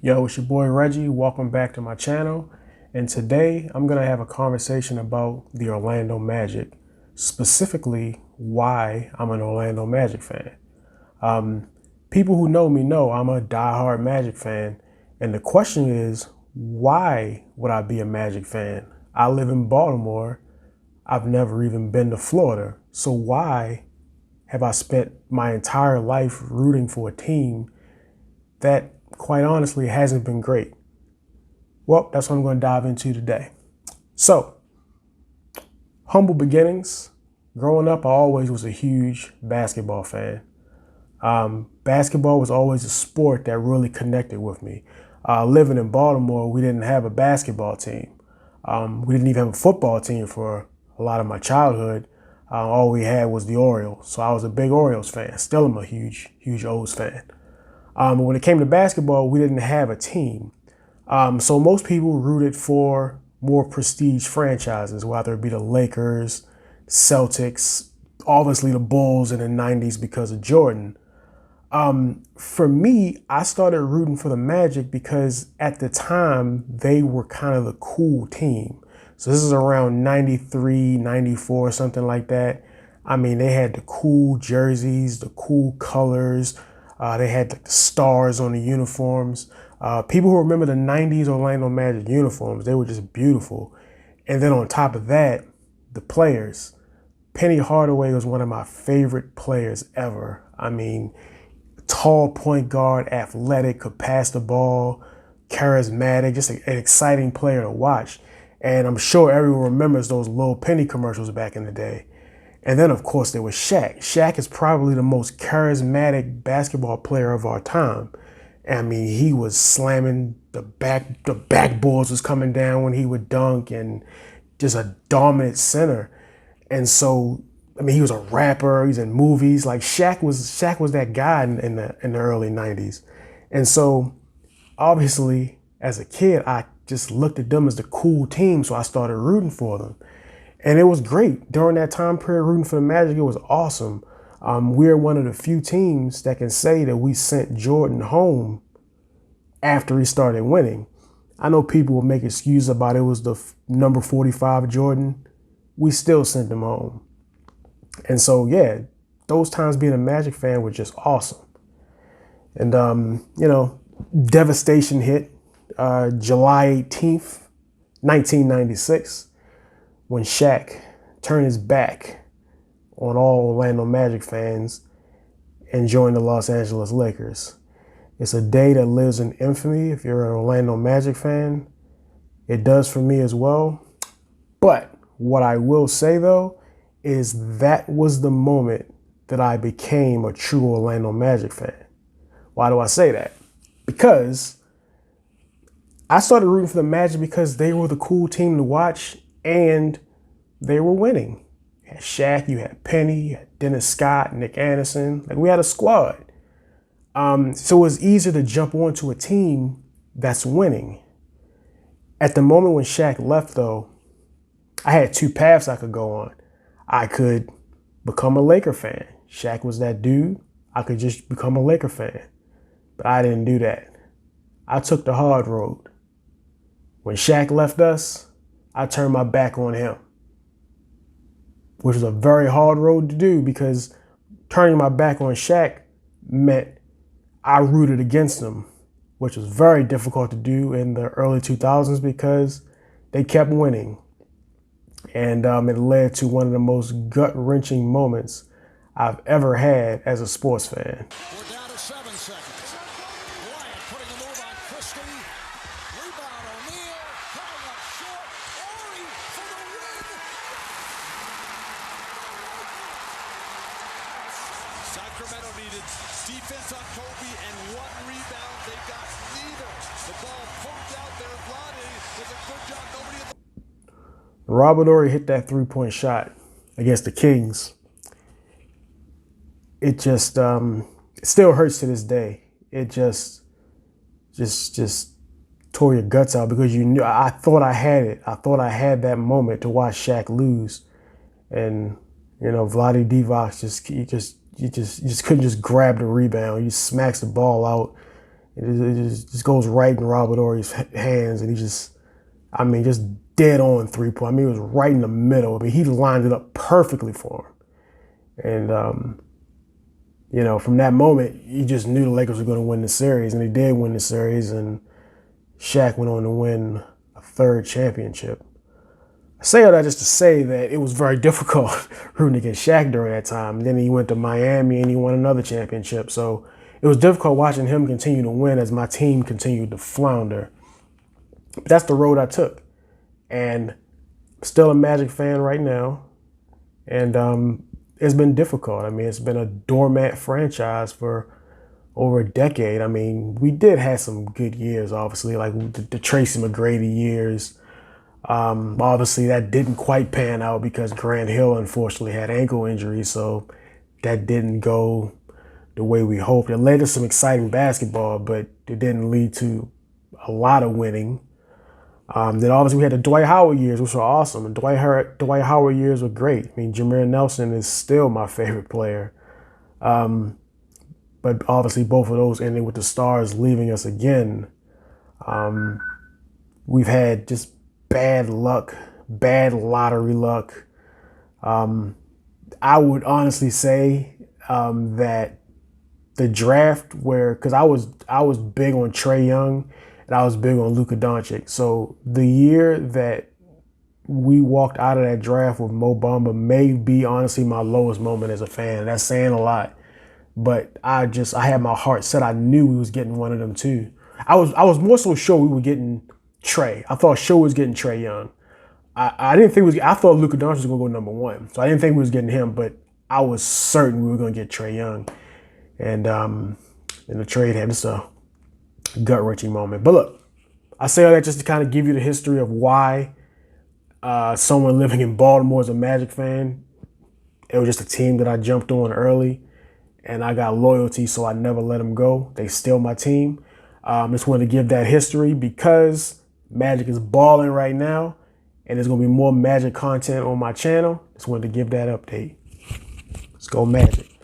Yo, it's your boy Reggie. Welcome back to my channel. And today I'm going to have a conversation about the Orlando Magic, specifically why I'm an Orlando Magic fan. People who know me know I'm a diehard Magic fan. And the question is, why would I be a Magic fan? I live in Baltimore. I've never even been to Florida. So why have I spent my entire life rooting for a team that, quite honestly, hasn't been great? Well, that's what I'm going to dive into today. So, humble beginnings. Growing up, I always was a huge basketball fan. Basketball was always a sport that really connected with me. Living in Baltimore, we didn't have a basketball team. We didn't even have a football team for a lot of my childhood. All we had was the Orioles. So I was a big Orioles fan. Still am a huge O's fan. But when it came to basketball, we didn't have a team. So most people rooted for more prestige franchises, whether it be the Lakers, Celtics, obviously the Bulls in the 90s because of Jordan. For me, I started rooting for the Magic because at the time they were kind of the cool team. So this is around 93, 94, something like that. I mean, they had the cool jerseys, the cool colors. They had the stars on the uniforms. People who remember the 90s Orlando Magic uniforms, they were just beautiful. And then on top of that, the players. Penny Hardaway was one of my favorite players ever. I mean, tall point guard, athletic, could pass the ball, charismatic, just an exciting player to watch. And I'm sure everyone remembers those Lil Penny commercials back in the day. And then, of course, there was Shaq. Shaq is probably the most charismatic basketball player of our time. I mean, he was slamming the backboards was coming down when he would dunk, and just a dominant center. And so, I mean, he was a rapper. He's in movies. Like Shaq was that guy in the early 90s. And so, obviously, as a kid, I just looked at them as the cool team, so I started rooting for them. And it was great. During that time period, rooting for the Magic, it was awesome. We're one of the few teams that can say that we sent Jordan home after he started winning. I know people will make excuses about it was the number 45 Jordan. We still sent him home. And so, yeah, those times being a Magic fan was just awesome. And, devastation hit July 18th, 1996. When Shaq turned his back on all Orlando Magic fans and joined the Los Angeles Lakers. It's a day that lives in infamy if you're an Orlando Magic fan. It does for me as well. But what I will say, though, is that was the moment that I became a true Orlando Magic fan. Why do I say that? Because I started rooting for the Magic because they were the cool team to watch, and they were winning. You had Shaq, you had Penny, you had Dennis Scott, Nick Anderson. Like, we had a squad. So it was easier to jump onto a team that's winning. At the moment when Shaq left, though, I had two paths I could go on. I could become a Laker fan. Shaq was that dude. I could just become a Laker fan. But I didn't do that. I took the hard road. When Shaq left us, I turned my back on him, which was a very hard road to do because turning my back on Shaq meant I rooted against him, which was very difficult to do in the early 2000s because they kept winning. And it led to one of the most gut-wrenching moments I've ever had as a sports fan. We're down to 7 seconds. Bryant putting a move on Christie. Rebound O'Neal. Coming up short. Horry for the win. Sacramento needed defense on Kobe and 1 rebound. They got neither. The ball poked out there. Vlade does a good job. Nobody in the Robert Horry hit that three-point shot against the Kings. It just it still hurts to this day. It just tore your guts out because you knew. I thought I had it. I thought I had that moment to watch Shaq lose, and Vlade Divac just couldn't just grab the rebound. He smacks the ball out, It just goes right in Robert Horry's hands, and he just dead on 3-point. I mean, it was right in the middle. I mean, he lined it up perfectly for him. And, from that moment, you just knew the Lakers were going to win the series, and they did win the series, and Shaq went on to win a third championship. I say all that just to say that it was very difficult rooting against Shaq during that time. And then he went to Miami, and he won another championship. So it was difficult watching him continue to win as my team continued to flounder. But that's the road I took. And I'm still a Magic fan right now. And it's been difficult. I mean, it's been a doormat franchise for over a decade. I mean, we did have some good years, obviously, like the Tracy McGrady years. Obviously, that didn't quite pan out because Grant Hill, unfortunately, had ankle injuries. So that didn't go the way we hoped. It led to some exciting basketball, but it didn't lead to a lot of winning. Then obviously we had the Dwight Howard years, which were awesome. And Dwight Howard years were great. I mean, Jameer Nelson is still my favorite player. But obviously both of those ending with the Stars leaving us again. We've had just bad luck, bad lottery luck. I would honestly say that the draft because I was big on Trae Young and I was big on Luka Doncic. So the year that we walked out of that draft with Mo Bamba may be honestly my lowest moment as a fan. That's saying a lot, but I had my heart set. I knew we was getting one of them too. I was more so sure we were getting Trae. I thought Sure was getting Trae Young. I didn't think I thought Luka Doncic was gonna go number one. So I didn't think we was getting him, but I was certain we were gonna get Trae Young. And in the trade had just a gut-wrenching moment. But look, I say all that just to kind of give you the history of why someone living in Baltimore is a Magic fan. It was just a team that I jumped on early, and I got loyalty, so I never let them go. They still my team. Just wanted to give that history because Magic is balling right now, and there's going to be more Magic content on my channel. Just wanted to give that update. Let's go Magic.